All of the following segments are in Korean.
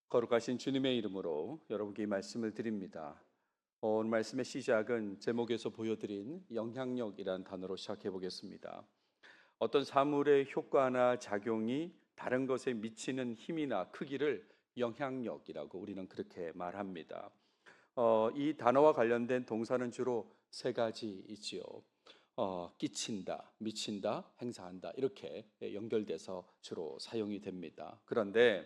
거룩하신 주님의 이름으로 여러분께 이 말씀을 드립니다. 오늘 말씀의 시작은 제목에서 보여드린 영향력이라는 단어로 시작해 보겠습니다. 어떤 사물의 효과나 작용이 다른 것에 미치는 힘이나 크기를 영향력이라고 우리는 그렇게 말합니다. 이 단어와 관련된 동사는 주로 세 가지 있지요. 끼친다, 미친다, 행사한다 이렇게 연결돼서 주로 사용이 됩니다. 그런데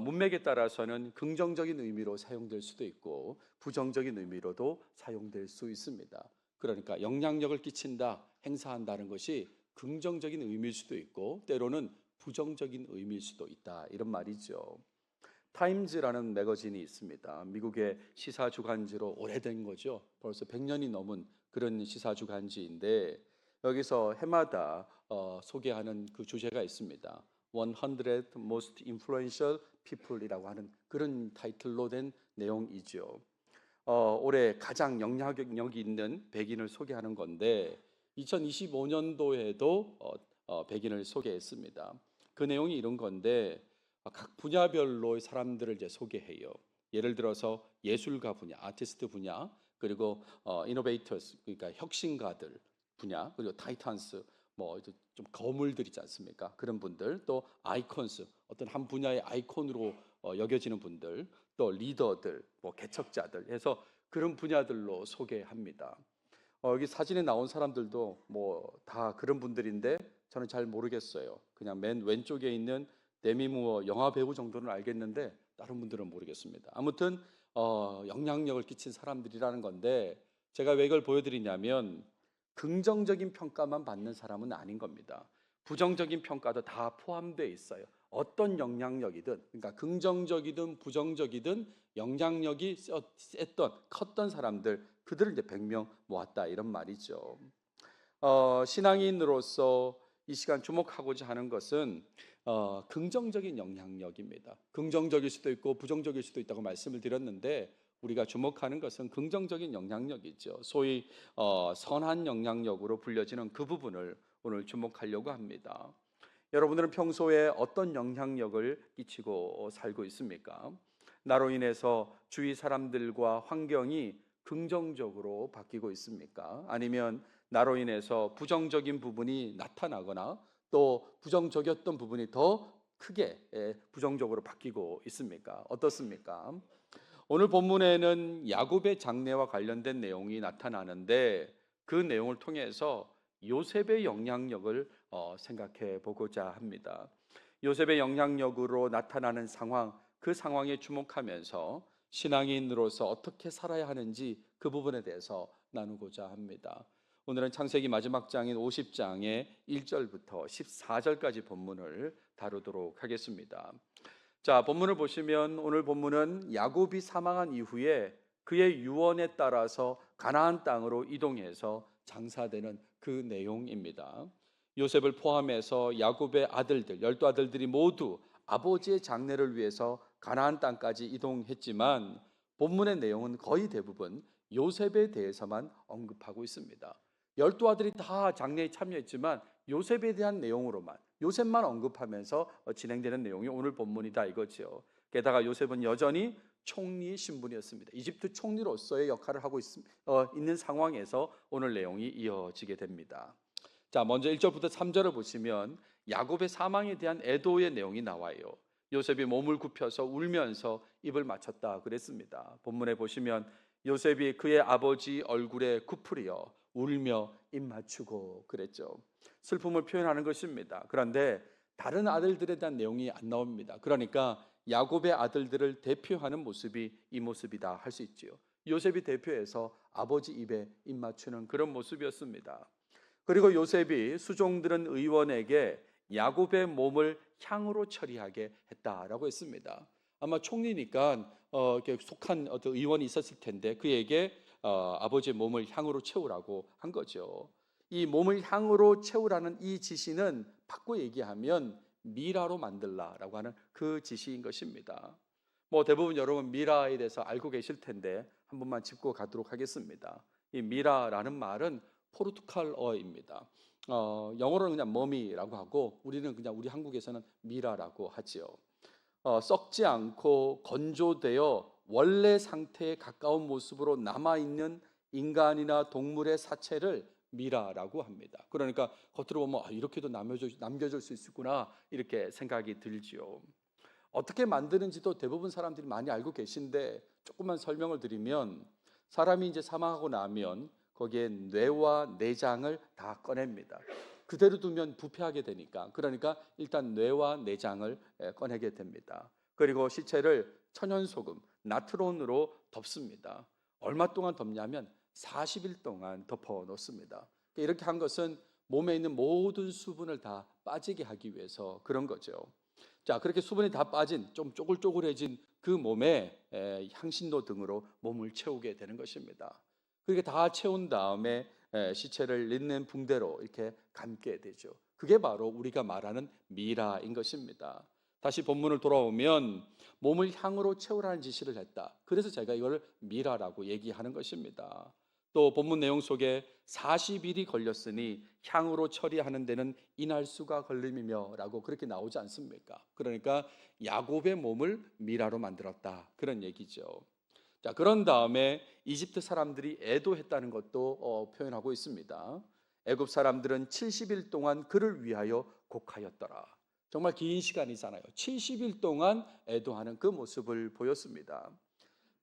문맥에 따라서는 긍정적인 의미로 사용될 수도 있고 부정적인 의미로도 사용될 수 있습니다. 그러니까 영향력을 끼친다, 행사한다는 것이 긍정적인 의미일 수도 있고 때로는 부정적인 의미일 수도 있다 이런 말이죠. 타임즈라는 매거진이 있습니다. 미국의 시사 주간지로 오래된 거죠. 벌써 100년이 넘은 그런 시사 주간지인데 여기서 해마다 소개하는 그 주제가 있습니다. 100 Most Influential People이라고 하는 그런 타이틀로 된 내용이죠. 올해 가장 영향력이 있는 백인을 소개하는 건데 2025년도에도 백인을 소개했습니다. 그 내용이 이런 건데 각 분야별로 사람들을 이제 소개해요. 예를 들어서 예술가 분야, 아티스트 분야, 그리고 이노베이터스 그러니까 혁신가들 분야, 그리고 타이탄스 좀 거물들 있지 않습니까? 그런 분들, 또 아이콘스 어떤 한 분야의 아이콘으로 여겨지는 분들, 또 리더들, 개척자들 해서 그런 분야들로 소개합니다. 여기 사진에 나온 사람들도 다 그런 분들인데 저는 잘 모르겠어요. 그냥 맨 왼쪽에 있는 데미 무어 영화 배우 정도는 알겠는데 다른 분들은 모르겠습니다. 아무튼 영향력을 끼친 사람들이라는 건데 제가 왜 이걸 보여드리냐면 긍정적인 평가만 받는 사람은 아닌 겁니다. 부정적인 평가도 다 포함되어 있어요. 어떤 영향력이든, 그러니까 긍정적이든 부정적이든 영향력이 셌던 컸던 사람들 그들을 이제 100명 모았다 이런 말이죠. 신앙인으로서 이 시간 주목하고자 하는 것은 긍정적인 영향력입니다. 긍정적일 수도 있고 부정적일 수도 있다고 말씀을 드렸는데 우리가 주목하는 것은 긍정적인 영향력이죠. 소위 선한 영향력으로 불려지는 그 부분을 오늘 주목하려고 합니다. 여러분들은 평소에 어떤 영향력을 끼치고 살고 있습니까? 나로 인해서 주위 사람들과 환경이 긍정적으로 바뀌고 있습니까? 아니면 나로 인해서 부정적인 부분이 나타나거나 또 부정적이었던 부분이 더 크게 부정적으로 바뀌고 있습니까? 어떻습니까? 오늘 본문에는 야곱의 장래와 관련된 내용이 나타나는데 그 내용을 통해서 요셉의 영향력을 생각해 보고자 합니다. 요셉의 영향력으로 나타나는 상황, 그 상황에 주목하면서 신앙인으로서 어떻게 살아야 하는지 그 부분에 대해서 나누고자 합니다. 오늘은 창세기 마지막 장인 50장의 1절부터 14절까지 본문을 다루도록 하겠습니다. 자, 본문을 보시면 오늘 본문은 야곱이 사망한 이후에 그의 유언에 따라서 가나안 땅으로 이동해서 장사되는 그 내용입니다. 요셉을 포함해서 야곱의 아들들, 12아들들이 모두 아버지의 장례를 위해서 가나안 땅까지 이동했지만 본문의 내용은 거의 대부분 요셉에 대해서만 언급하고 있습니다. 12아들이 다 장례에 참여했지만 요셉에 대한 내용으로만 요셉만 언급하면서 진행되는 내용이 오늘 본문이다 이거죠. 게다가 요셉은 여전히 총리 신분이었습니다. 이집트 총리로서의 역할을 하고 있는 상황에서 오늘 내용이 이어지게 됩니다. 자, 먼저 1절부터 3절을 보시면 야곱의 사망에 대한 애도의 내용이 나와요. 요셉이 몸을 굽혀서 울면서 입을 맞췄다 그랬습니다. 본문에 보시면 요셉이 그의 아버지 얼굴에 굽으려 울며 입 맞추고 그랬죠. 슬픔을 표현하는 것입니다. 그런데 다른 아들들에 대한 내용이 안 나옵니다. 그러니까 야곱의 아들들을 대표하는 모습이 이 모습이다 할 수 있지요. 요셉이 대표해서 아버지 입에 입 맞추는 그런 모습이었습니다. 그리고 요셉이 수종들은 의원에게 야곱의 몸을 향으로 처리하게 했다라고 했습니다. 아마 총리니까 이렇게 속한 어떤 의원이 있었을 텐데 그에게 아버지의 몸을 향으로 채우라고 한 거죠. 이 몸을 향으로 채우라는 이 지시는 바꿔 얘기하면 미라로 만들라라고 하는 그 지시인 것입니다. 대부분 여러분 미라에 대해서 알고 계실 텐데 한 번만 짚고 가도록 하겠습니다. 이 미라라는 말은 포르투갈어입니다. 영어로는 그냥 머미라고 하고 우리는 그냥 우리 한국에서는 미라라고 하지요. 썩지 않고 건조되어 원래 상태에 가까운 모습으로 남아있는 인간이나 동물의 사체를 미라라고 합니다. 그러니까 겉으로 보면 이렇게도 남겨줄 수 있구나 이렇게 생각이 들지요. 어떻게 만드는지도 대부분 사람들이 많이 알고 계신데 조금만 설명을 드리면 사람이 이제 사망하고 나면 거기에 뇌와 내장을 다 꺼냅니다. 그대로 두면 부패하게 되니까 그러니까 일단 뇌와 내장을 꺼내게 됩니다. 그리고 시체를 천연소금, 나트론으로 덮습니다. 얼마 동안 덮냐면 40일 동안 덮어 놓습니다. 이렇게 한 것은 몸에 있는 모든 수분을 다 빠지게 하기 위해서 그런 거죠. 자, 그렇게 수분이 다 빠진 좀 쪼글쪼글해진 그 몸에 향신료 등으로 몸을 채우게 되는 것입니다. 그렇게 다 채운 다음에 시체를 린넨 붕대로 이렇게 감게 되죠. 그게 바로 우리가 말하는 미라인 것입니다. 다시 본문을 돌아오면 몸을 향으로 채우라는 지시를 했다. 그래서 제가 이걸 미라라고 얘기하는 것입니다. 또 본문 내용 속에 40일이 걸렸으니 향으로 처리하는 데는 이날수가 걸림이며 라고 그렇게 나오지 않습니까? 그러니까 야곱의 몸을 미라로 만들었다 그런 얘기죠. 자, 그런 다음에 이집트 사람들이 애도했다는 것도 표현하고 있습니다. 애굽 사람들은 70일 동안 그를 위하여 곡하였더라. 정말 긴 시간이잖아요. 70일 동안 애도하는 그 모습을 보였습니다.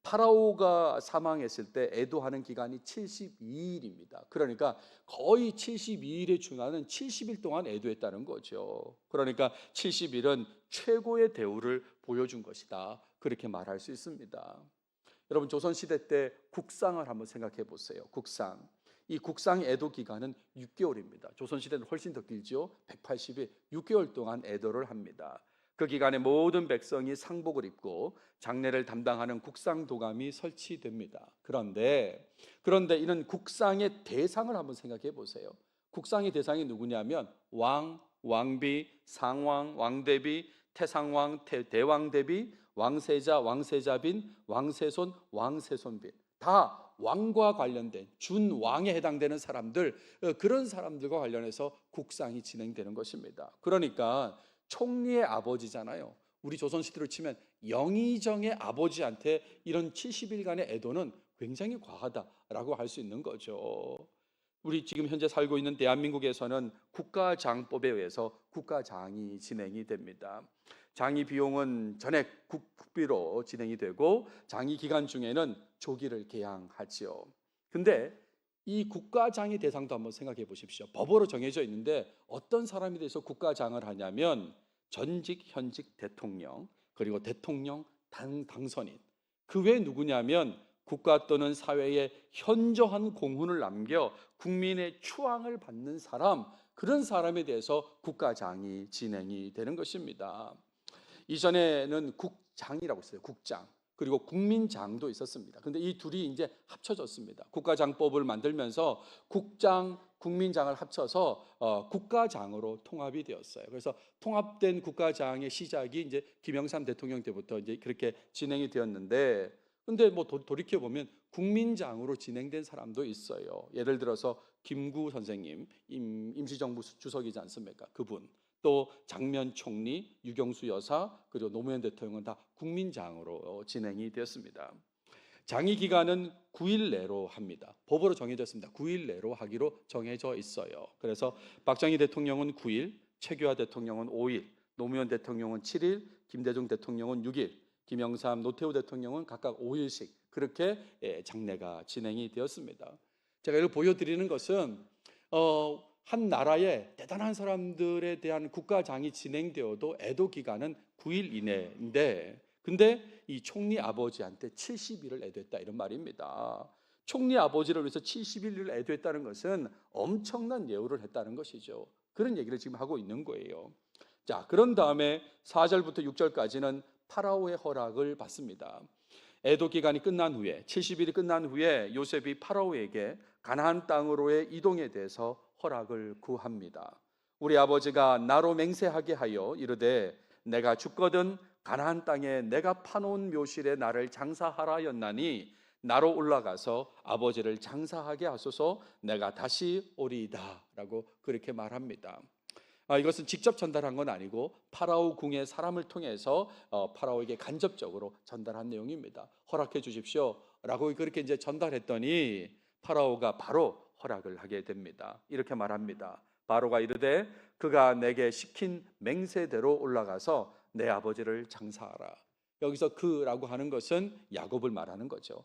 파라오가 사망했을 때 애도하는 기간이 72일입니다. 그러니까 거의 72일에 준하는 70일 동안 애도했다는 거죠. 그러니까 70일은 최고의 대우를 보여준 것이다. 그렇게 말할 수 있습니다. 여러분 조선시대 때 국상을 한번 생각해 보세요. 국상. 이 국상 애도 기간은 6개월입니다. 조선시대는 훨씬 더 길죠. 180일, 6개월 동안 애도를 합니다. 그 기간에 모든 백성이 상복을 입고 장례를 담당하는 국상도감이 설치됩니다. 그런데 이는 국상의 대상을 한번 생각해 보세요. 국상의 대상이 누구냐면 왕, 왕비, 상왕, 왕대비, 태상왕, 대왕대비, 왕세자, 왕세자빈, 왕세손, 왕세손빈 다 왕과 관련된 준왕에 해당되는 사람들, 그런 사람들과 관련해서 국상이 진행되는 것입니다. 그러니까 총리의 아버지잖아요. 우리 조선시대로 치면 영의정의 아버지한테 이런 70일간의 애도는 굉장히 과하다라고 할 수 있는 거죠. 우리 지금 현재 살고 있는 대한민국에서는 국가장법에 의해서 국가장이 진행이 됩니다. 장이 비용은 전액 국비로 진행이 되고 장이 기간 중에는 조기를 개항하지요. 근데 이 국가장의 대상도 한번 생각해 보십시오. 법으로 정해져 있는데 어떤 사람이 돼서 국가장을 하냐면 전직, 현직 대통령, 그리고 대통령 당선인. 그 외에 누구냐면 국가 또는 사회에 현저한 공훈을 남겨 국민의 추앙을 받는 사람, 그런 사람에 대해서 국가장이 진행이 되는 것입니다. 이전에는 국장이라고 있어요. 국장. 그리고 국민장도 있었습니다. 근데 이 둘이 이제 합쳐졌습니다. 국가장법을 만들면서 국장, 국민장을 합쳐서 국가장으로 통합이 되었어요. 그래서 통합된 국가장의 시작이 이제 김영삼 대통령 때부터 이제 그렇게 진행이 되었는데, 근데 뭐 돌이켜 보면 국민장으로 진행된 사람도 있어요. 예를 들어서 김구 선생님, 임시정부 주석이지 않습니까? 그분. 또 장면 총리, 유경수 여사, 그리고 노무현 대통령은 다 국민장으로 진행이 되었습니다. 장이 기간은 9일 내로 합니다. 법으로 정해졌습니다. 9일 내로 하기로 정해져 있어요. 그래서 박정희 대통령은 9일, 최규하 대통령은 5일, 노무현 대통령은 7일, 김대중 대통령은 6일, 김영삼, 노태우 대통령은 각각 5일씩 그렇게 장례가 진행이 되었습니다. 제가 이걸 보여드리는 것은 한 나라의 대단한 사람들에 대한 국가장이 진행되어도 애도 기간은 9일 이내인데, 근데 이 총리 아버지한테 70일을 애도했다 이런 말입니다. 총리 아버지를 위해서 70일을 애도했다는 것은 엄청난 예우를 했다는 것이죠. 그런 얘기를 지금 하고 있는 거예요. 자, 그런 다음에 4절부터 6절까지는 파라오의 허락을 받습니다. 애도 기간이 끝난 후에 70일이 끝난 후에 요셉이 파라오에게 가나안 땅으로의 이동에 대해서 허락을 구합니다. 우리 아버지가 나로 맹세하게 하여 이르되 내가 죽거든 가나안 땅에 내가 파놓은 묘실에 나를 장사하라였나니 나로 올라가서 아버지를 장사하게 하소서 내가 다시 오리이다 라고 그렇게 말합니다. 이것은 직접 전달한 건 아니고 파라오 궁의 사람을 통해서 파라오에게 간접적으로 전달한 내용입니다. 허락해 주십시오라고 그렇게 이제 전달했더니 파라오가 바로 허락을 하게 됩니다. 이렇게 말합니다. 바로가 이르되 그가 내게 시킨 맹세대로 올라가서 내 아버지를 장사하라. 여기서 그라고 하는 것은 야곱을 말하는 거죠.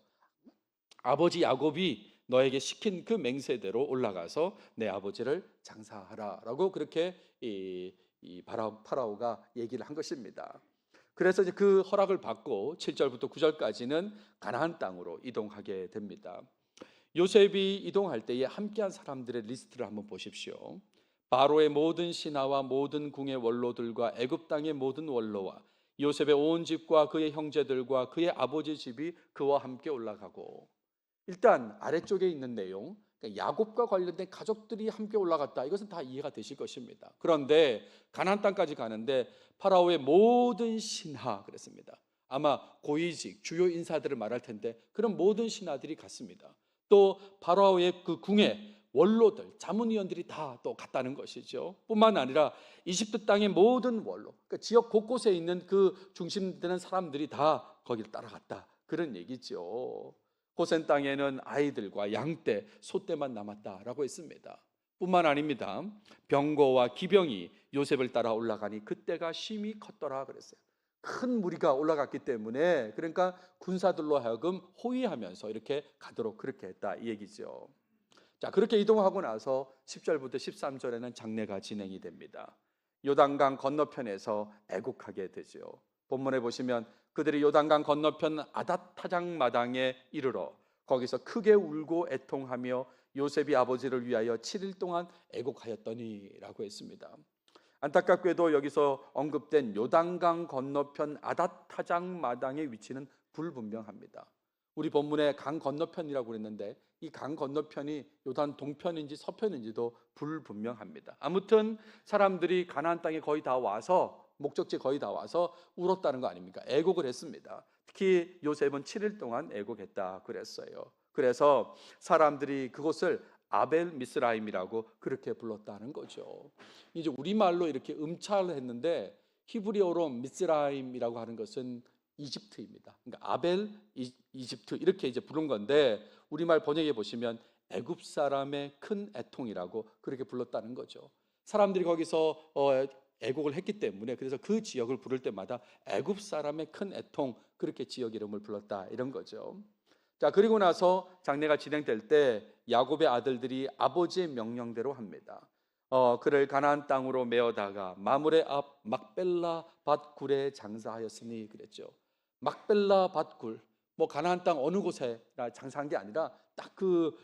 아버지 야곱이 너에게 시킨 그 맹세대로 올라가서 내 아버지를 장사하라라고 그렇게 파라오가 얘기를 한 것입니다. 그래서 이제 그 허락을 받고 7절부터 9절까지는 가나안 땅으로 이동하게 됩니다. 요셉이 이동할 때에 함께한 사람들의 리스트를 한번 보십시오. 바로의 모든 신하와 모든 궁의 원로들과 애굽 땅의 모든 원로와 요셉의 온 집과 그의 형제들과 그의 아버지 집이 그와 함께 올라가고, 일단 아래쪽에 있는 내용, 그러니까 야곱과 관련된 가족들이 함께 올라갔다. 이것은 다 이해가 되실 것입니다. 그런데 가나안 땅까지 가는데 파라오의 모든 신하 그랬습니다. 아마 고위직 주요 인사들을 말할 텐데 그런 모든 신하들이 갔습니다. 또 파라오의 그 궁의 원로들, 자문위원들이 다 또 갔다는 것이죠. 뿐만 아니라 이집트 땅의 모든 원로, 그러니까 지역 곳곳에 있는 그 중심되는 사람들이 다 거기를 따라갔다. 그런 얘기죠. 고센 땅에는 아이들과 양떼, 소떼만 남았다라고 했습니다. 뿐만 아닙니다. 병거와 기병이 요셉을 따라 올라가니 그때가 심히 컸더라 그랬어요. 큰 무리가 올라갔기 때문에 그러니까 군사들로 하여금 호위하면서 이렇게 가도록 그렇게 했다 이 얘기죠. 자, 그렇게 이동하고 나서 10절부터 13절에는 장례가 진행이 됩니다. 요단강 건너편에서 애국하게 되죠. 본문에 보시면 그들이 요단강 건너편 아닷타장 마당에 이르러 거기서 크게 울고 애통하며 요셉이 아버지를 위하여 7일 동안 애곡하였더니라고 했습니다. 안타깝게도 여기서 언급된 요단강 건너편 아닷타장 마당의 위치는 불분명합니다. 우리 본문에 강 건너편이라고 그랬는데 이 강 건너편이 요단 동편인지 서편인지도 불분명합니다. 아무튼 사람들이 가나안 땅에 거의 다 와서, 목적지 거의 다 와서 울었다는 거 아닙니까? 애곡을 했습니다. 특히 요셉은 7일 동안 애곡했다 그랬어요. 그래서 사람들이 그곳을 아벨 미스라임이라고 그렇게 불렀다는 거죠. 이제 우리말로 이렇게 음차를 했는데 히브리어로 미스라임이라고 하는 것은 이집트입니다. 그러니까 아벨 이집트 이렇게 이제 부른 건데 우리말 번역해 보시면 애굽 사람의 큰 애통이라고 그렇게 불렀다는 거죠. 사람들이 거기서 애곡을 했기 때문에 그래서 그 지역을 부를 때마다 애굽 사람의 큰 애통 그렇게 지역 이름을 불렀다 이런 거죠. 자, 그리고 나서 장례가 진행될 때 야곱의 아들들이 아버지의 명령대로 합니다. 그를 가나안 땅으로 메어다가 마므레 앞 막벨라 밭굴에 장사하였으니 그랬죠. 막벨라 밭굴, 뭐 가나안 땅 어느 곳에 장사한 게 아니라 딱 그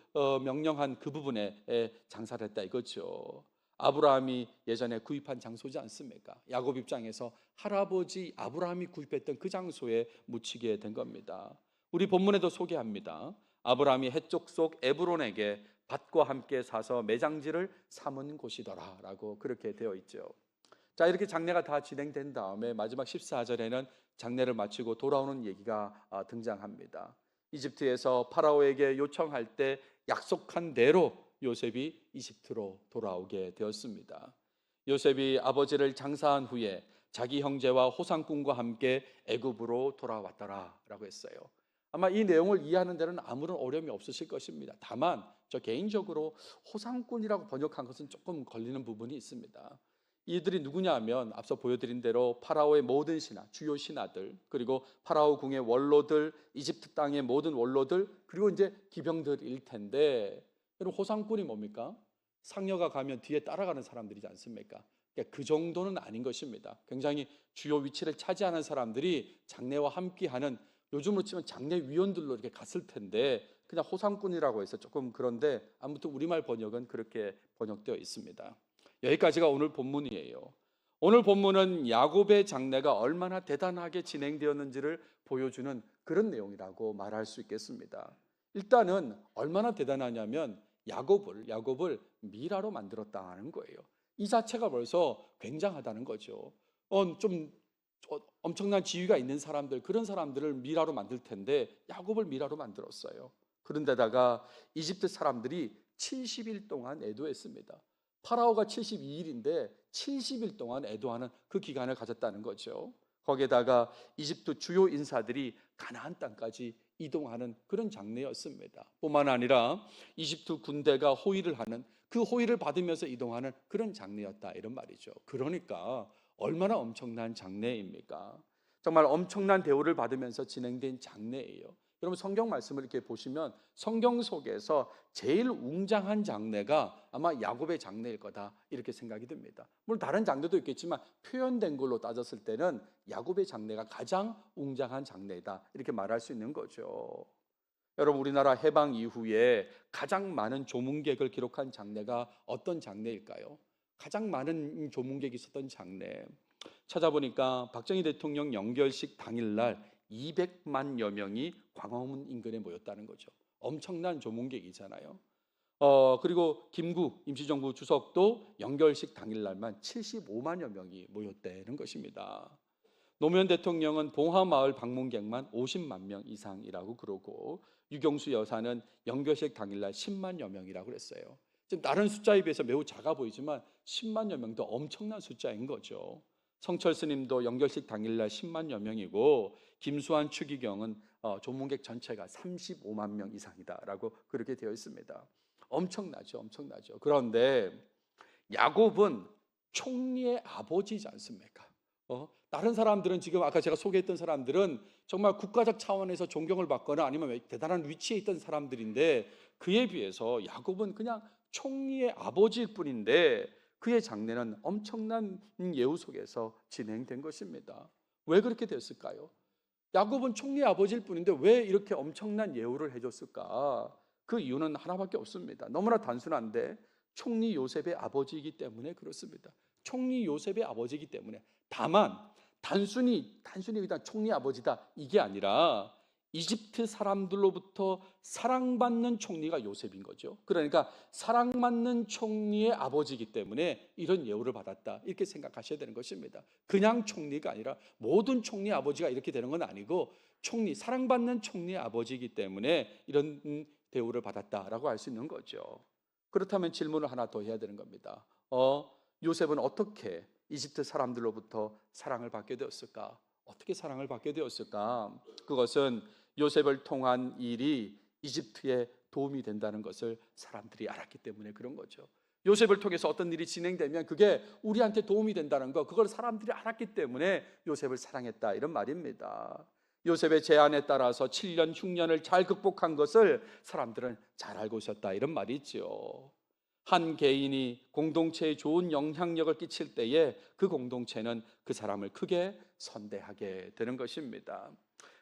명령한 그 부분에 장사를 했다 이거죠. 아브라함이 예전에 구입한 장소지 않습니까? 야곱 입장에서 할아버지 아브라함이 구입했던 그 장소에 묻히게 된 겁니다. 우리 본문에도 소개합니다. 아브라함이 해쪽 속 에브론에게 밭과 함께 사서 매장지를 삼은 곳이더라라고 그렇게 되어 있죠. 자, 이렇게 장례가 다 진행된 다음에 마지막 14절에는 장례를 마치고 돌아오는 얘기가 등장합니다. 이집트에서 파라오에게 요청할 때 약속한 대로 요셉이 이집트로 돌아오게 되었습니다. 요셉이 아버지를 장사한 후에 자기 형제와 호상꾼과 함께 애굽으로 돌아왔더라라고 했어요. 아마 이 내용을 이해하는 데는 아무런 어려움이 없으실 것입니다. 다만 저 개인적으로 호상꾼이라고 번역한 것은 조금 걸리는 부분이 있습니다. 이들이 누구냐 하면 앞서 보여드린 대로 파라오의 모든 신하, 주요 신하들, 그리고 파라오 궁의 원로들, 이집트 땅의 모든 원로들, 그리고 이제 기병들일 텐데, 여러분 호상꾼이 뭡니까? 상여가 가면 뒤에 따라가는 사람들이지 않습니까? 그러니까 그 정도는 아닌 것입니다. 굉장히 주요 위치를 차지하는 사람들이 장례와 함께하는, 요즘으로 치면 장례위원들로 이렇게 갔을 텐데 그냥 호상꾼이라고 해서 조금 그런데 아무튼 우리말 번역은 그렇게 번역되어 있습니다. 여기까지가 오늘 본문이에요. 오늘 본문은 야곱의 장례가 얼마나 대단하게 진행되었는지를 보여주는 그런 내용이라고 말할 수 있겠습니다. 일단은 얼마나 대단하냐면 야곱을 미라로 만들었다는 거예요. 이 자체가 벌써 굉장하다는 거죠. 좀 엄청난 지위가 있는 사람들, 그런 사람들을 미라로 만들 텐데 야곱을 미라로 만들었어요. 그런데다가 이집트 사람들이 70일 동안 애도했습니다. 파라오가 72일인데 70일 동안 애도하는 그 기간을 가졌다는 거죠. 거기에다가 이집트 주요 인사들이 가나안 땅까지 이동하는 그런 장례였습니다. 뿐만 아니라 이집트 군대가 호위를 하는 그 호위를 받으면서 이동하는 그런 장례였다 이런 말이죠. 그러니까 얼마나 엄청난 장례입니까? 정말 엄청난 대우를 받으면서 진행된 장례예요. 여러분 성경 말씀을 이렇게 보시면 성경 속에서 제일 웅장한 장례가 아마 야곱의 장례일 거다 이렇게 생각이 듭니다. 물론 다른 장례도 있겠지만 표현된 걸로 따졌을 때는 야곱의 장례가 가장 웅장한 장례다 이렇게 말할 수 있는 거죠. 여러분 우리나라 해방 이후에 가장 많은 조문객을 기록한 장례가 어떤 장례일까요? 가장 많은 조문객이 있었던 장례 찾아보니까 박정희 대통령 영결식 당일날 200만여 명이 광화문 인근에 모였다는 거죠. 엄청난 조문객이잖아요. 그리고 김구 임시정부 주석도 영결식 당일날만 75만여 명이 모였다는 것입니다. 노무현 대통령은 봉화마을 방문객만 50만 명 이상이라고 그러고 유경수 여사는 영결식 당일날 10만여 명이라고 그랬어요. 지금 다른 숫자에 비해서 매우 작아 보이지만 10만여 명도 엄청난 숫자인 거죠. 성철 스님도 영결식 당일날 10만여 명이고 김수환 추기경은 조문객 전체가 35만 명 이상이다라고 그렇게 되어 있습니다. 엄청나죠, 엄청나죠. 그런데 야곱은 총리의 아버지지 않습니까? 다른 사람들은 지금 아까 제가 소개했던 사람들은 정말 국가적 차원에서 존경을 받거나 아니면 대단한 위치에 있던 사람들인데 그에 비해서 야곱은 그냥 총리의 아버지일 뿐인데 그의 장례는 엄청난 예우 속에서 진행된 것입니다. 왜 그렇게 됐을까요? 야곱은 총리의 아버지일 뿐인데 왜 이렇게 엄청난 예우를 해줬을까? 그 이유는 하나밖에 없습니다. 너무나 단순한데 총리 요셉의 아버지이기 때문에 그렇습니다. 총리 요셉의 아버지이기 때문에. 다만 단순히 그냥 총리 아버지다 이게 아니라 이집트 사람들로부터 사랑받는 총리가 요셉인 거죠. 그러니까 사랑받는 총리의 아버지이기 때문에 이런 예우를 받았다 이렇게 생각하셔야 되는 것입니다. 그냥 총리가 아니라 모든 총리 아버지가 이렇게 되는 건 아니고 사랑받는 총리의 아버지이기 때문에 이런 대우를 받았다라고 할 수 있는 거죠. 그렇다면 질문을 하나 더 해야 되는 겁니다. 요셉은 어떻게 이집트 사람들로부터 사랑을 받게 되었을까? 어떻게 사랑을 받게 되었을까? 그것은 요셉을 통한 일이 이집트에 도움이 된다는 것을 사람들이 알았기 때문에 그런 거죠. 요셉을 통해서 어떤 일이 진행되면 그게 우리한테 도움이 된다는 거, 그걸 사람들이 알았기 때문에 요셉을 사랑했다 이런 말입니다. 요셉의 제안에 따라서 7년 흉년을 잘 극복한 것을 사람들은 잘 알고 있었다 이런 말이죠. 한 개인이 공동체에 좋은 영향력을 끼칠 때에 그 공동체는 그 사람을 크게 선대하게 되는 것입니다.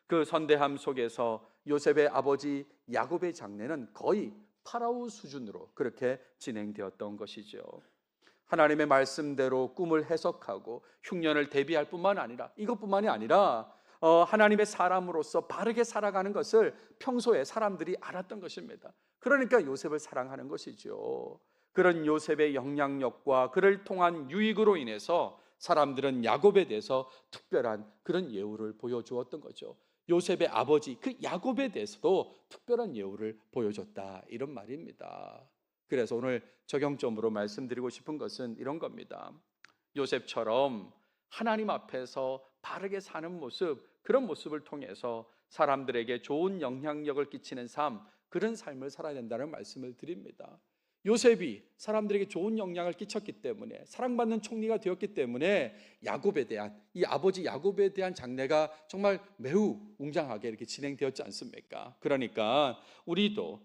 그 선대함 속에서 요셉의 아버지 야곱의 장례는 거의 파라오 수준으로 그렇게 진행되었던 것이죠. 하나님의 말씀대로 꿈을 해석하고 흉년을 대비할 뿐만 아니라 이것뿐만이 아니라 하나님의 사람으로서 바르게 살아가는 것을 평소에 사람들이 알았던 것입니다. 그러니까 요셉을 사랑하는 것이죠. 그런 요셉의 영향력과 그를 통한 유익으로 인해서 사람들은 야곱에 대해서 특별한 그런 예우를 보여주었던 거죠. 요셉의 아버지 그 야곱에 대해서도 특별한 예우를 보여줬다 이런 말입니다. 그래서 오늘 적용점으로 말씀드리고 싶은 것은 이런 겁니다. 요셉처럼 하나님 앞에서 바르게 사는 모습, 그런 모습을 통해서 사람들에게 좋은 영향력을 끼치는 삶, 그런 삶을 살아야 된다는 말씀을 드립니다. 요셉이 사람들에게 좋은 영향을 끼쳤기 때문에 사랑받는 총리가 되었기 때문에 야곱에 대한 이 아버지 야곱에 대한 장례가 정말 매우 웅장하게 이렇게 진행되었지 않습니까? 그러니까 우리도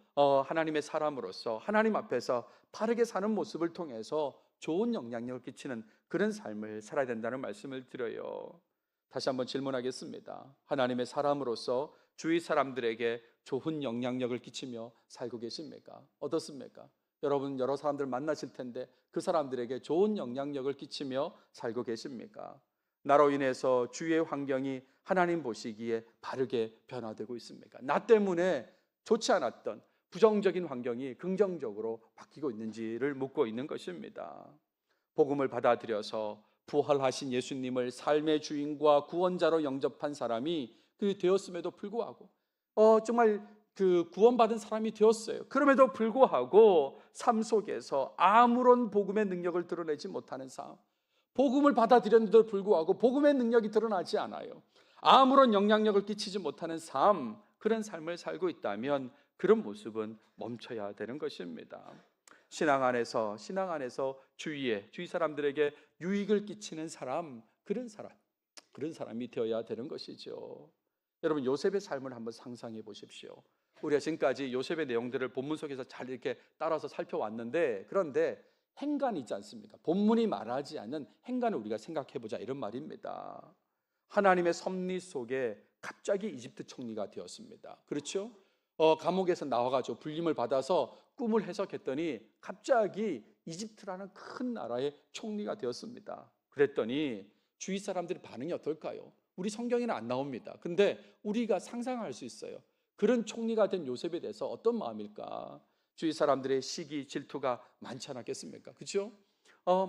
하나님의 사람으로서 하나님 앞에서 바르게 사는 모습을 통해서 좋은 영향력을 끼치는 그런 삶을 살아야 된다는 말씀을 드려요. 다시 한번 질문하겠습니다. 하나님의 사람으로서 주위 사람들에게 좋은 영향력을 끼치며 살고 계십니까? 어떻습니까? 여러분 여러 사람들 만나실 텐데 그 사람들에게 좋은 영향력을 끼치며 살고 계십니까? 나로 인해서 주위의 환경이 하나님 보시기에 바르게 변화되고 있습니까? 나 때문에 좋지 않았던 부정적인 환경이 긍정적으로 바뀌고 있는지를 묻고 있는 것입니다. 복음을 받아들여서 부활하신 예수님을 삶의 주인과 구원자로 영접한 사람이 그 되었음에도 불구하고 정말 그 구원받은 사람이 되었어요. 그럼에도 불구하고 삶 속에서 아무런 복음의 능력을 드러내지 못하는 삶, 복음을 받아들였는데도 불구하고 복음의 능력이 드러나지 않아요. 아무런 영향력을 끼치지 못하는 삶, 그런 삶을 살고 있다면 그런 모습은 멈춰야 되는 것입니다. 신앙 안에서 주위 사람들에게 유익을 끼치는 사람, 그런 사람이 되어야 되는 것이죠. 여러분, 요셉의 삶을 한번 상상해 보십시오. 우리가 지금까지 요셉의 내용들을 본문 속에서 잘 이렇게 따라서 살펴왔는데, 그런데 행간이 있지 않습니까? 본문이 말하지 않는 행간을 우리가 생각해 보자, 이런 말입니다. 하나님의 섭리 속에 갑자기 이집트 총리가 되었습니다. 그렇죠? 감옥에서 나와가지고 불림을 받아서 꿈을 해석했더니 갑자기 이집트라는 큰 나라의 총리가 되었습니다. 그랬더니 주위 사람들의 반응이 어떨까요? 우리 성경에는 안 나옵니다. 근데 우리가 상상할 수 있어요. 그런 총리가 된 요셉에 대해서 어떤 마음일까? 주위 사람들의 시기 질투가 많지 않았겠습니까? 그렇죠?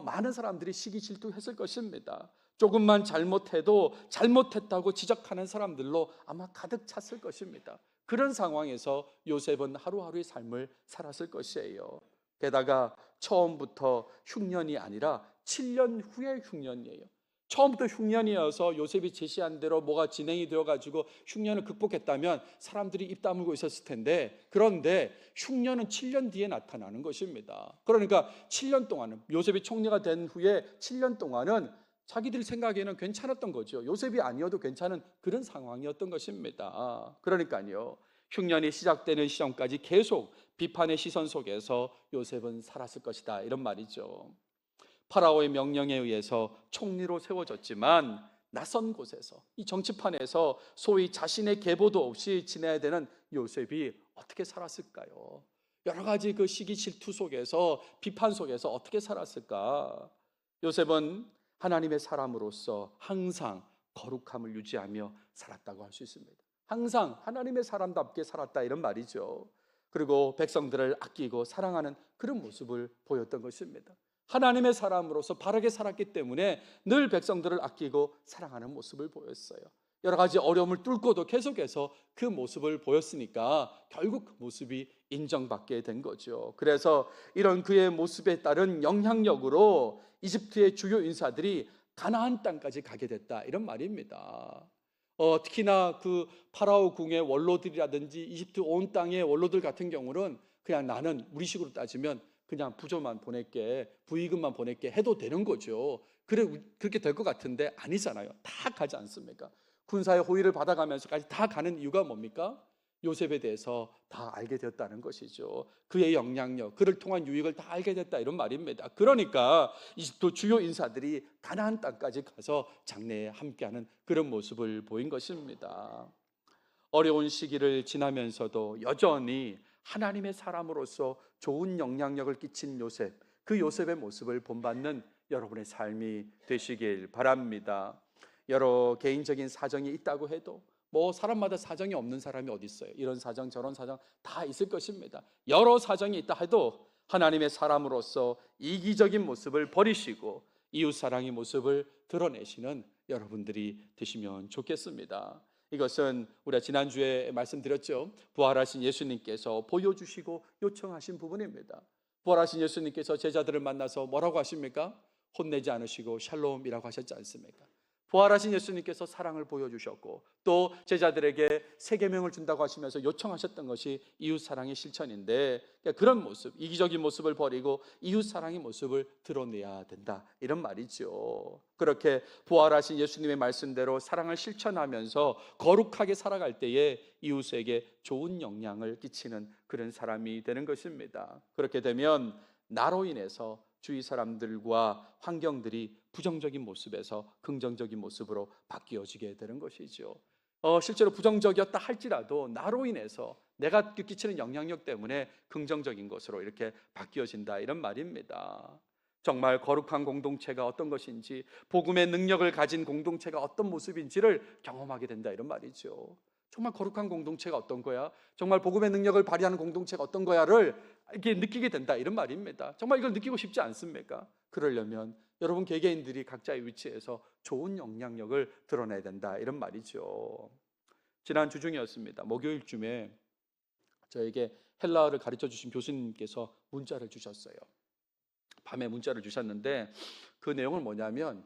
많은 사람들이 시기 질투했을 것입니다. 조금만 잘못해도 잘못했다고 지적하는 사람들로 아마 가득 찼을 것입니다. 그런 상황에서 요셉은 하루하루의 삶을 살았을 것이에요. 게다가 처음부터 흉년이 아니라 7년 후의 흉년이에요. 처음부터 흉년이어서 요셉이 제시한 대로 뭐가 진행이 되어가지고 흉년을 극복했다면 사람들이 입 다물고 있었을 텐데, 그런데 흉년은 7년 뒤에 나타나는 것입니다. 그러니까 7년 동안은, 요셉이 총리가 된 후에 7년 동안은 자기들 생각에는 괜찮았던 거죠. 요셉이 아니어도 괜찮은 그런 상황이었던 것입니다. 그러니까요, 흉년이 시작되는 시점까지 계속 비판의 시선 속에서 요셉은 살았을 것이다, 이런 말이죠. 파라오의 명령에 의해서 총리로 세워졌지만 낯선 곳에서, 이 정치판에서 소위 자신의 계보도 없이 지내야 되는 요셉이 어떻게 살았을까요? 여러 가지 그 시기 질투 속에서, 비판 속에서 어떻게 살았을까? 요셉은 하나님의 사람으로서 항상 거룩함을 유지하며 살았다고 할 수 있습니다. 항상 하나님의 사람답게 살았다, 이런 말이죠. 그리고 백성들을 아끼고 사랑하는 그런 모습을 보였던 것입니다. 하나님의 사람으로서 바르게 살았기 때문에 늘 백성들을 아끼고 사랑하는 모습을 보였어요. 여러 가지 어려움을 뚫고도 계속해서 그 모습을 보였으니까 결국 그 모습이 인정받게 된 거죠. 그래서 이런 그의 모습에 따른 영향력으로 이집트의 주요 인사들이 가나안 땅까지 가게 됐다, 이런 말입니다. 특히나 그 파라오 궁의 원로들이라든지 이집트 온 땅의 원로들 같은 경우는 그냥 나는 우리식으로 따지면 그냥 부조만 보낼게, 부의금만 보낼게 해도 되는 거죠. 그렇게 될 것 같은데 아니잖아요. 다 가지 않습니까? 군사의 호의를 받아가면서까지 다 가는 이유가 뭡니까? 요셉에 대해서 다 알게 되었다는 것이죠. 그의 영향력, 그를 통한 유익을 다 알게 됐다, 이런 말입니다. 그러니까 이집트 주요 인사들이 가나안 땅까지 가서 장래에 함께하는 그런 모습을 보인 것입니다. 어려운 시기를 지나면서도 여전히 하나님의 사람으로서 좋은 영향력을 끼친 요셉, 그 요셉의 모습을 본받는 여러분의 삶이 되시길 바랍니다. 여러 개인적인 사정이 있다고 해도 사람마다 사정이 없는 사람이 어디 있어요? 이런 사정 저런 사정 다 있을 것입니다. 여러 사정이 있다 해도 하나님의 사람으로서 이기적인 모습을 버리시고 이웃사랑의 모습을 드러내시는 여러분들이 되시면 좋겠습니다. 이것은 우리가 지난주에 말씀드렸죠. 부활하신 예수님께서 보여주시고 요청하신 부분입니다. 부활하신 예수님께서 제자들을 만나서 뭐라고 하십니까? 혼내지 않으시고 샬롬이라고 하셨지 않습니까? 부활하신 예수님께서 사랑을 보여주셨고 또 제자들에게 세 계명을 준다고 하시면서 요청하셨던 것이 이웃사랑의 실천인데, 그런 모습, 이기적인 모습을 버리고 이웃사랑의 모습을 드러내야 된다, 이런 말이죠. 그렇게 부활하신 예수님의 말씀대로 사랑을 실천하면서 거룩하게 살아갈 때에 이웃에게 좋은 영향을 끼치는 그런 사람이 되는 것입니다. 그렇게 되면 나로 인해서 주위 사람들과 환경들이 부정적인 모습에서 긍정적인 모습으로 바뀌어지게 되는 것이죠. 실제로 부정적이었다 할지라도 나로 인해서 내가 끼치는 영향력 때문에 긍정적인 것으로 이렇게 바뀌어진다, 이런 말입니다. 정말 거룩한 공동체가 어떤 것인지, 복음의 능력을 가진 공동체가 어떤 모습인지를 경험하게 된다, 이런 말이죠. 정말 거룩한 공동체가 어떤 거야? 정말 복음의 능력을 발휘하는 공동체가 어떤 거야를 이렇게 느끼게 된다, 이런 말입니다. 정말 이걸 느끼고 싶지 않습니까? 그러려면 여러분 개개인들이 각자의 위치에서 좋은 영향력을 드러내야 된다, 이런 말이죠. 지난 주중이었습니다. 목요일쯤에 저에게 헬라어를 가르쳐 주신 교수님께서 문자를 주셨어요. 밤에 문자를 주셨는데 그 내용은 뭐냐면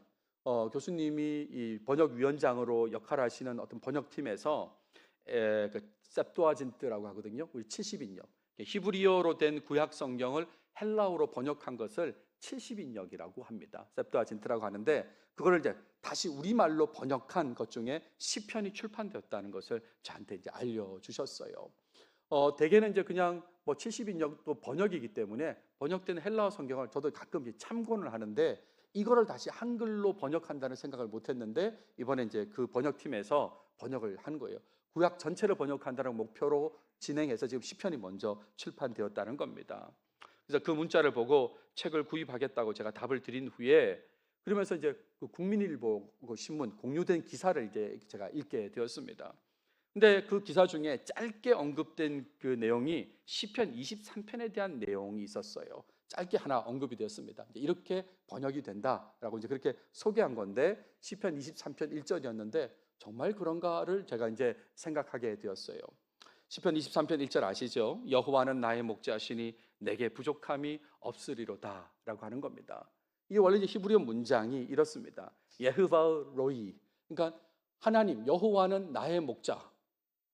교수님이 이 번역위원장으로 역할하시는 어떤 번역팀에서 그 셉투아진트라고 하거든요. 우리 70인역 히브리어로 된 구약 성경을 헬라어로 번역한 것을 70인역이라고 합니다. 셉투아진트라고 하는데 그거를 이제 다시 우리말로 번역한 것 중에 시편이 출판되었다는 것을 저한테 이제 알려주셨어요. 대개는 이제 그냥 뭐 70인역도 번역이기 때문에 번역된 헬라어 성경을 저도 가끔 참고는 하는데 이거를 다시 한글로 번역한다는 생각을 못했는데 이번에 이제 그 번역팀에서 번역을 한 거예요. 구약 전체를 번역한다는 목표로 진행해서 지금 시편이 먼저 출판되었다는 겁니다. 그래서 그 문자를 보고 책을 구입하겠다고 제가 답을 드린 후에 그러면서 이제 그 국민일보 신문 공유된 기사를 이제 제가 읽게 되었습니다. 근데 그 기사 중에 짧게 언급된 그 내용이 시편 23편에 대한 내용이 있었어요. 짧게 하나 언급이 되었습니다. 이렇게 번역이 된다라고 이제 그렇게 소개한 건데 시편 23편 1절이었는데 정말 그런가를 제가 이제 생각하게 되었어요. 시편 23편 1절 아시죠? 여호와는 나의 목자시니 내게 부족함이 없으리로다라고 하는 겁니다. 이게 원래 이제 히브리어 문장이 이렇습니다. 예흐바 로이. 그러니까 하나님 여호와는 나의 목자.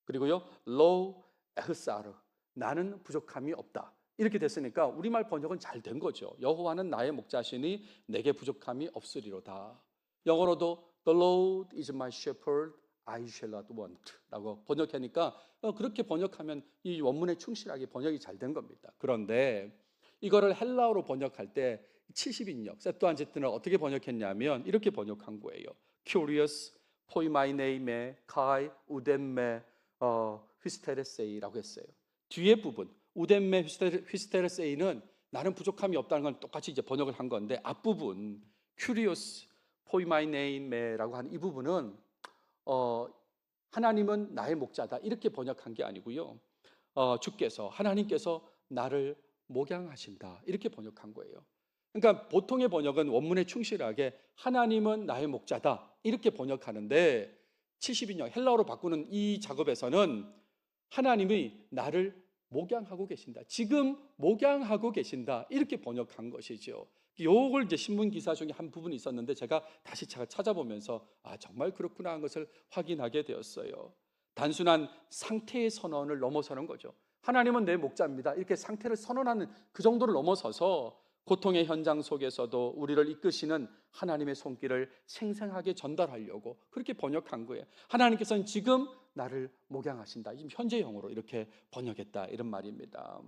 그리고요 로 에흐사르 나는 부족함이 없다. 이렇게 됐으니까 우리말 번역은 잘 된 거죠. 여호와는 나의 목자시니 내게 부족함이 없으리로다. 영어로도 The Lord is my shepherd, I shall not want 라고 번역하니까 그렇게 번역하면 이 원문에 충실하게 번역이 잘 된 겁니다. 그런데 이거를 헬라어로 번역할 때 70인역 셉투아진트는 어떻게 번역했냐면 이렇게 번역한 거예요. Curious, 포이마이네임에 카이 우덴메 휘스테레세이라고 했어요. 뒤에 부분 우덴메 휘스테레세이는 나는 부족함이 없다는 건 똑같이 이제 번역을 한 건데 앞부분 curious 포이마이네임에라고 하는 이 부분은 하나님은 나의 목자다 이렇게 번역한 게 아니고요. 주께서 하나님께서 나를 목양하신다 이렇게 번역한 거예요. 그러니까 보통의 번역은 원문에 충실하게 하나님은 나의 목자다 이렇게 번역하는데 70인역 헬라어로 바꾸는 이 작업에서는 하나님이 나를 목양하고 계신다. 지금 목양하고 계신다. 이렇게 번역한 것이죠. 요걸 이제 신문 기사 중에 한 부분이 있었는데 제가 다시 찾아보면서 정말 그렇구나 하는 것을 확인하게 되었어요. 단순한 상태의 선언을 넘어서는 거죠. 하나님은 내 목자입니다. 이렇게 상태를 선언하는 그 정도를 넘어서서 고통의 현장 속에서도 우리를 이끄시는 하나님의 손길을 생생하게 전달하려고 그렇게 번역한 거예요. 하나님께서는 지금 나를 목양하신다. 지금 현재형으로 이렇게 번역했다 이런 말입니다.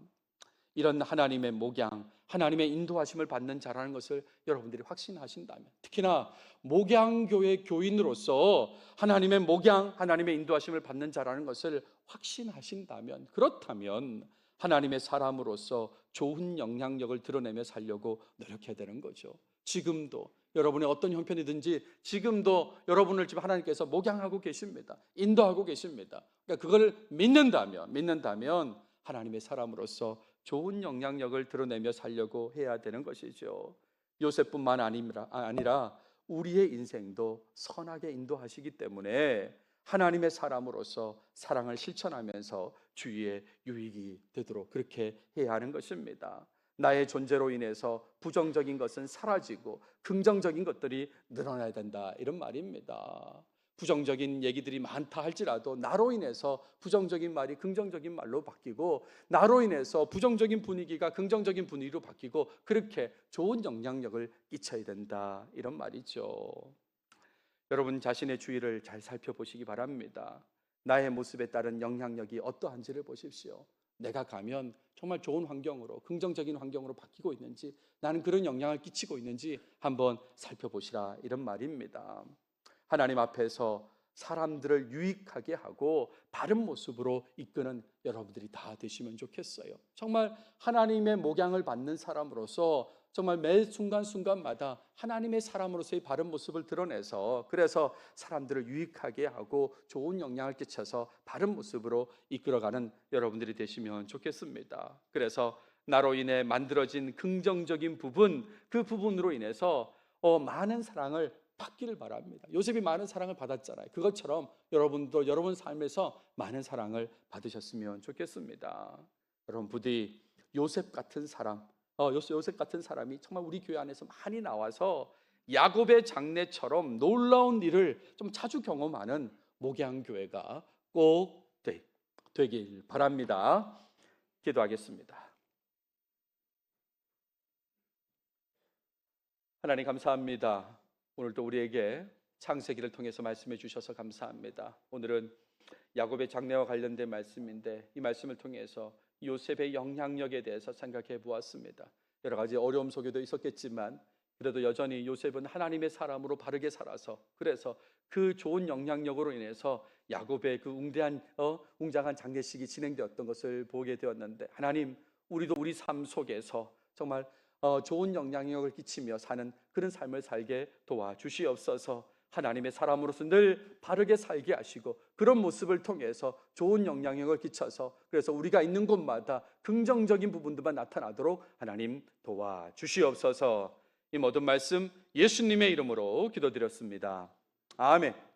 이런 하나님의 목양, 하나님의 인도하심을 받는 자라는 것을 여러분들이 확신하신다면, 특히나 목양교회 교인으로서 하나님의 목양, 하나님의 인도하심을 받는 자라는 것을 확신하신다면, 그렇다면 하나님의 사람으로서 좋은 영향력을 드러내며 살려고 노력해야 되는 거죠. 지금도 여러분의 어떤 형편이든지 지금도 여러분을 지금 하나님께서 목양하고 계십니다. 인도하고 계십니다. 그러니까 그걸 믿는다면 하나님의 사람으로서 좋은 영향력을 드러내며 살려고 해야 되는 것이죠. 요셉뿐만 아니라 우리의 인생도 선하게 인도하시기 때문에 하나님의 사람으로서 사랑을 실천하면서 주위의 유익이 되도록 그렇게 해야 하는 것입니다. 나의 존재로 인해서 부정적인 것은 사라지고 긍정적인 것들이 늘어나야 된다 이런 말입니다. 부정적인 얘기들이 많다 할지라도 나로 인해서 부정적인 말이 긍정적인 말로 바뀌고 나로 인해서 부정적인 분위기가 긍정적인 분위기로 바뀌고 그렇게 좋은 영향력을 끼쳐야 된다 이런 말이죠. 여러분 자신의 주위를 잘 살펴보시기 바랍니다. 나의 모습에 따른 영향력이 어떠한지를 보십시오. 내가 가면 정말 좋은 환경으로 긍정적인 환경으로 바뀌고 있는지 나는 그런 영향을 끼치고 있는지 한번 살펴보시라 이런 말입니다. 하나님 앞에서 사람들을 유익하게 하고 바른 모습으로 이끄는 여러분들이 다 되시면 좋겠어요. 정말 하나님의 목양을 받는 사람으로서 정말 매 순간순간마다 하나님의 사람으로서의 바른 모습을 드러내서 그래서 사람들을 유익하게 하고 좋은 영향을 끼쳐서 바른 모습으로 이끌어가는 여러분들이 되시면 좋겠습니다. 그래서 나로 인해 만들어진 긍정적인 부분, 그 부분으로 인해서 많은 사랑을 받기를 바랍니다. 요셉이 많은 사랑을 받았잖아요. 그것처럼 여러분도 여러분 삶에서 많은 사랑을 받으셨으면 좋겠습니다. 여러분 부디 요셉 같은 사람, 요셉 같은 사람이 정말 우리 교회 안에서 많이 나와서 야곱의 장래처럼 놀라운 일을 좀 자주 경험하는 목양교회가 꼭 되길 바랍니다. 기도하겠습니다. 하나님 감사합니다. 오늘도 우리에게 창세기를 통해서 말씀해 주셔서 감사합니다. 오늘은 야곱의 장래와 관련된 말씀인데 이 말씀을 통해서 요셉의 영향력에 대해서 생각해 보았습니다. 여러 가지 어려움 속에도 있었겠지만 그래도 여전히 요셉은 하나님의 사람으로 바르게 살아서 그래서 그 좋은 영향력으로 인해서 야곱의 그 웅장한 장례식이 진행되었던 것을 보게 되었는데 하나님 우리도 우리 삶 속에서 정말 좋은 영향력을 끼치며 사는 그런 삶을 살게 도와주시옵소서. 하나님의 사람으로서 늘 바르게 살게 하시고 그런 모습을 통해서 좋은 영향력을 끼쳐서 그래서 우리가 있는 곳마다 긍정적인 부분들만 나타나도록 하나님 도와주시옵소서. 이 모든 말씀 예수님의 이름으로 기도드렸습니다. 아멘.